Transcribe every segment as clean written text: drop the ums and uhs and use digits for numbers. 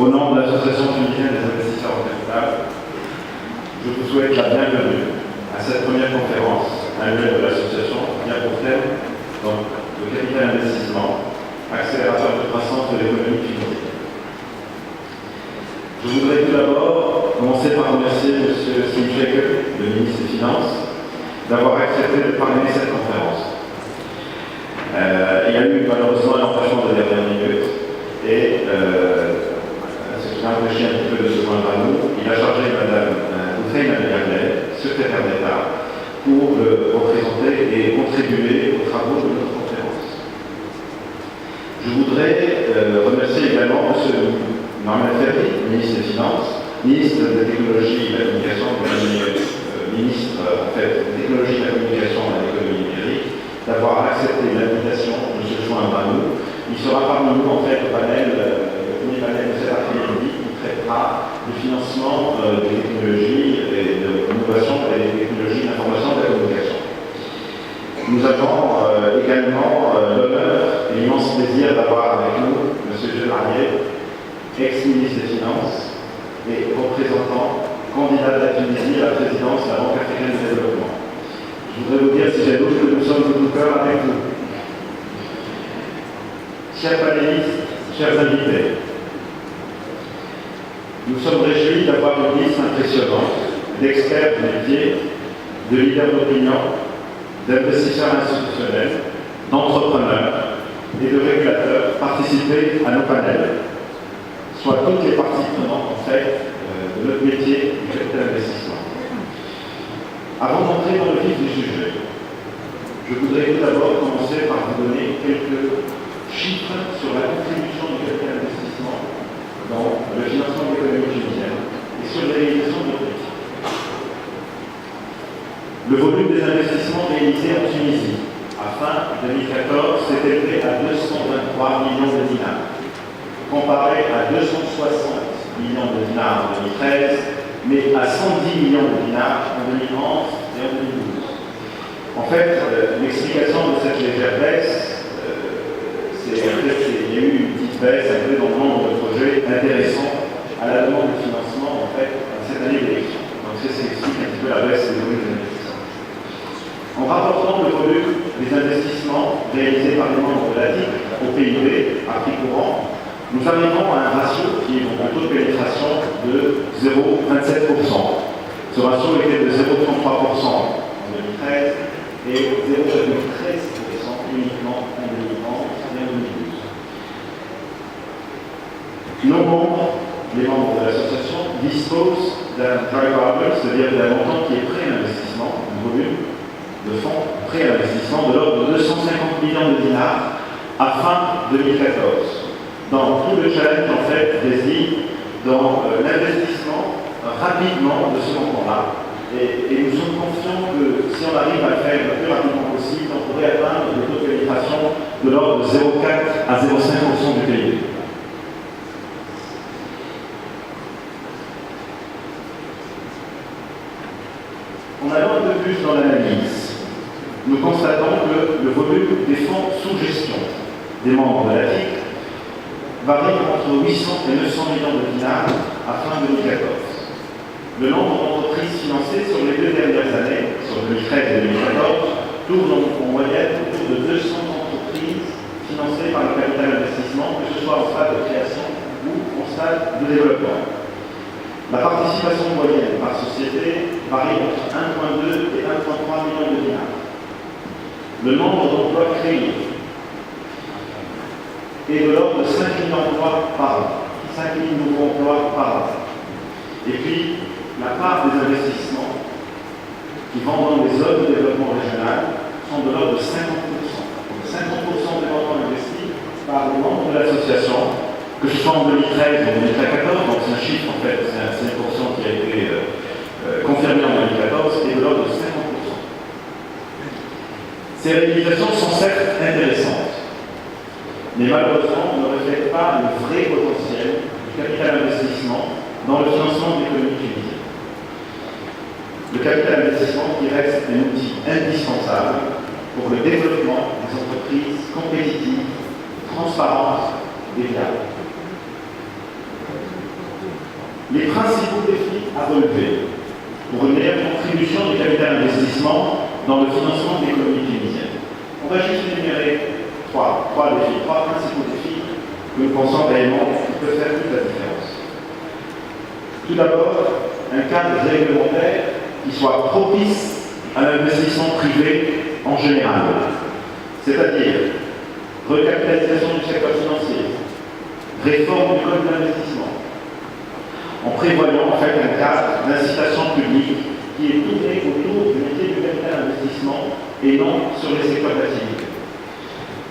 Au nom de l'Association tunisienne des investisseurs en capital, je vous souhaite la bienvenue à cette première conférence annuelle de l'association qui a pour thème donc, le capital investissement, accélérateur de croissance de l'économie tunisienne. Je voudrais tout d'abord commencer par remercier M. Sim Shekel, le ministre des Finances, d'avoir accepté de parrainer cette conférence. Il y a eu malheureusement un empêchement de dernière minute et ce qui m'a empêché un petit peu de se joindre à nous. Il a chargé Mme Hussein Al-Ghableh, secrétaire d'État, pour le représenter et contribuer aux travaux de notre conférence. Je voudrais remercier également M. Mohamed Ferri, ministre des Finances, ministre des Technologies et de la Communication, ministre des Technologies et de la Communication et de l'économie numérique, d'avoir accepté l'invitation de se joindre à nous. Il sera parmi nous en fait au panel, le premier panel de cet après-midi qui traitera du financement des technologies et de l'innovation et des technologies d'information et de la communication. Nous avons également l'honneur et l'immense plaisir d'avoir avec nous M. Jean Arié, ex-ministre des Finances et représentant, candidat de la Tunisie à la présidence de la Banque africaine de développement. Je voudrais vous dire, si j'ai d'autres, que nous sommes de tout cœur avec vous. Chers panélistes, chers invités, nous sommes réjouis d'avoir une liste impressionnante d'experts du métier, de leaders d'opinion, d'investisseurs institutionnels, d'entrepreneurs et de régulateurs participer à nos panels, soit toutes les parties prenantes en fait de notre métier du capital investissement. Avant d'entrer dans le vif du sujet, je voudrais tout d'abord commencer par vous donner quelques chiffres sur la contribution du capital investissement dans le financement de l'économie tunisienne et sur la réalisation de notre métier. Le volume des investissements réalisés en Tunisie à fin 2014 s'est élevé à 223 millions de dinars, comparé à 260 millions de dinars en 2013, mais à 110 millions de dinars en 2011 et en 2012. En fait, l'explication de cette légère baisse, il y a eu une petite baisse un peu dans le nombre de projets intéressants à la demande de financement en fait dans cette année d'élection. Donc ça explique un petit peu la baisse des volumes des investissements. En rapportant le volume des investissements réalisés par les membres de l'ADIC au PIB à prix courant, nous arrivons à un ratio qui est donc un taux de pénétration de 0,27%. Ce ratio était de 0,33% en 2013 et 0,13% uniquement en 2011 et en 2012. Nos membres, les membres de l'association, disposent d'un dry powder, c'est-à-dire d'un montant qui est prêt à l'investissement, un volume de fonds prêt à l'investissement de l'ordre de 250 millions de dinars à fin 2014. Dans tout le challenge, en fait, réside dans l'investissement rapidement de ce montant-là. Et nous sommes confiants que si on arrive à le faire le plus rapidement possible, on pourrait atteindre des taux de pénétration de l'ordre de 0,4 à 0,5% du PIB. En allant un peu plus dans l'analyse, nous constatons que le volume des fonds sous gestion des membres de l'ADIC varie entre 800 et 900 millions de dinars à fin 2014. Le nombre d'entreprises financées sur les 2 dernières années, sur 2013 et 2014, tourne en moyenne autour de 200 entreprises financées par le capital investissement, que ce soit en stade de création ou en stade de développement. La participation moyenne par société varie entre 1,2 et 1,3 millions de dinars. Le nombre d'emplois créés est de l'ordre de 5 000 emplois par an, 5 000 nouveaux emplois par an. Et puis, la part des investissements qui vont dans les zones de développement régional sont de l'ordre de 50%. Donc 50% des montants investis par les membres de l'association, que ce soit en 2013 ou en 2014, donc c'est un chiffre en fait, c'est un 5% qui a été confirmé en 2014, et de l'ordre de 50%. Ces réalisations sont certes intéressantes, mais malheureusement ne reflètent pas le vrai potentiel du capital investissement dans le financement de l'économie tunisienne. Le capital investissement qui reste un outil indispensable pour le développement des entreprises compétitives, transparentes et viables. les principaux défis à relever pour une meilleure contribution du capital investissement dans le financement de l'économie tunisienne. On va juste énumérer trois principaux défis que nous pensons réellement qui peuvent faire toute la différence. Tout d'abord, un cadre réglementaire qui soit propice à l'investissement privé en général, c'est-à-dire recapitalisation du secteur financier, réforme du code de l'investissement, en prévoyant en fait un cadre d'incitation publique qui est tourné autour du métier du capital investissement et non sur les secteurs d'activité.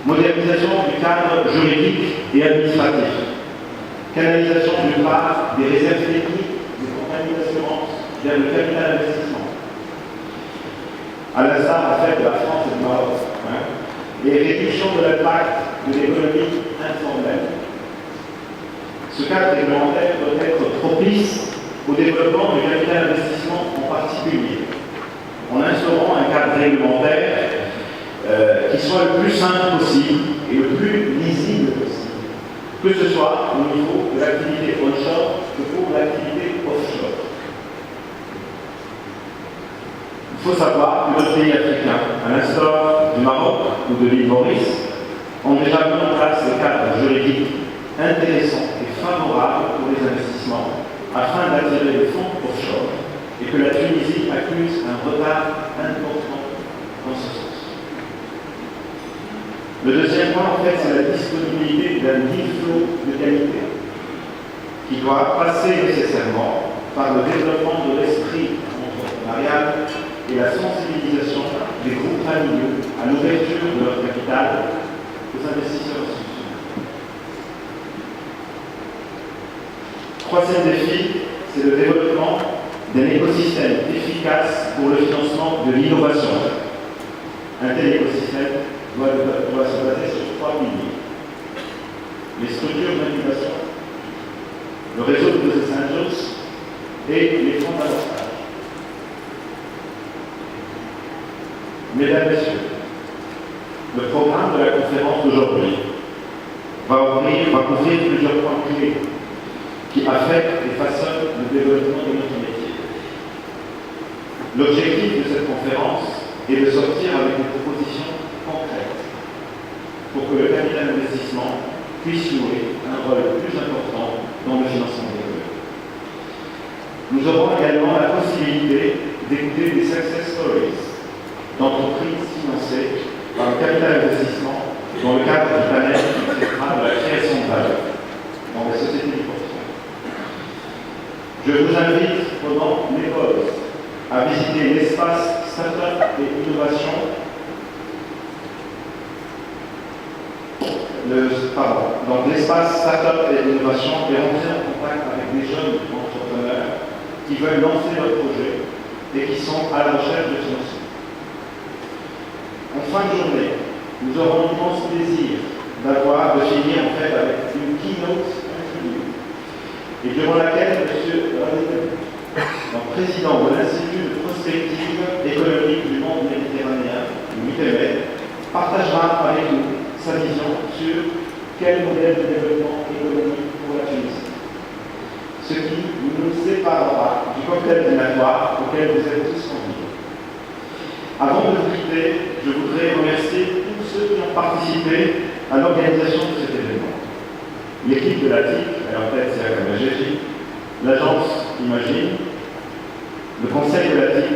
Modernisation du cadre juridique et administratif, canalisation d'une part des réserves techniques des compagnies d'assurance vers le capital investissement, à l'instar en fait de la France et du Maroc, et réduction de l'impact de l'économie informelle. Ce cadre réglementaire doit être propice au développement du capital investissement en particulier, en instaurant un cadre réglementaire qui soit le plus simple possible et le plus lisible possible, que ce soit au niveau de l'activité onshore que pour l'activité offshore. Il faut savoir que d'autres pays africains, à l'instar du Maroc ou de l'île Maurice, ont déjà mis en place des cadres juridiques intéressants et favorables pour les investissements afin d'attirer les fonds offshore et que la Tunisie accuse un retard important dans ce sens. Le deuxième point, en fait, c'est la disponibilité d'un deal flow de qualité qui doit passer nécessairement par le développement de l'esprit entrepreneurial et la sensibilisation des groupes familiaux à l'ouverture de leur capital aux investisseurs institutionnels. Troisième défi, c'est le développement d'un écosystème efficace pour le financement de l'innovation. Un tel écosystème doit se baser sur trois piliers. Les structures d'innovation, le réseau de Business Angels et les fonds d'amorçage. Mesdames, Messieurs, le programme de la conférence d'aujourd'hui va couvrir plusieurs points clés qui affectent et façonnent le développement de notre métier. L'objectif de cette conférence est de sortir avec des propositions concrètes pour que le capital d'investissement puisse jouer un rôle plus important dans le financement des économies. Nous aurons également la possibilité d'écouter des success stories d'entreprises financées par le capital investissement dans le cadre du panel qui traitera de la création de valeur dans les sociétés du portefeuille. Je vous invite pendant les pauses à visiter l'espace Startup et Innovation, donc l'espace Startup et Innovation et rentrer en contact avec des jeunes entrepreneurs qui veulent lancer leur projet et qui sont à la recherche de financement. En fin de journée, nous aurons l'immense plaisir de finir en fait avec une keynote introductive et durant laquelle M. Radin, président de l'Institut de prospective économique du monde méditerranéen, l'UTMED, partagera avec nous sa vision sur quel modèle de développement économique pour la Tunisie. Ce qui nous séparera du cocktail dînatoire auquel vous êtes tous conviés. Avant de vous quitter, je voudrais remercier tous ceux qui ont participé à l'organisation de cet événement. L'équipe de la TIC, à leur tête c'est Akamajeji, l'agence Imagine, le conseil de la TIC,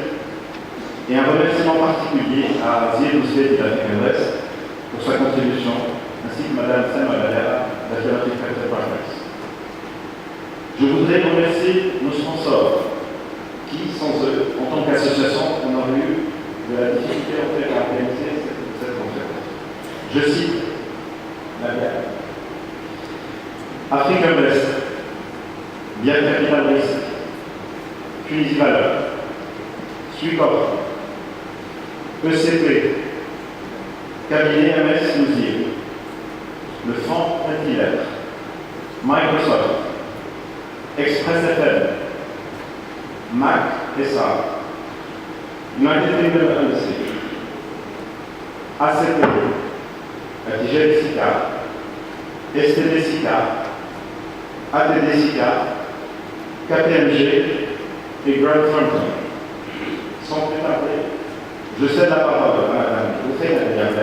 et un remerciement particulier à Zied Ousset de l'Afrique West pour sa contribution, ainsi que Mme Selma Valera d'Alternative Capital Partners. Je voudrais remercier nos sponsors, qui, sans eux, en tant qu'association, on aurait eu de la difficulté en fait à organiser cette conférence. Je cite la BIA. Afrique West, Bien Capital Risque, Tunisie Valeur, Suicor, ECP, Cabinet MS Lousier, le Fonds Intilettre, Microsoft, Express FM, Mac SA, United Kingdom Embassy, ACP, ATG SICA, STD SICA, ATD SICA, KPMG et Grant Thornton. Sans plus tarder, je cède la parole à Madame Hussein Al-Diaber,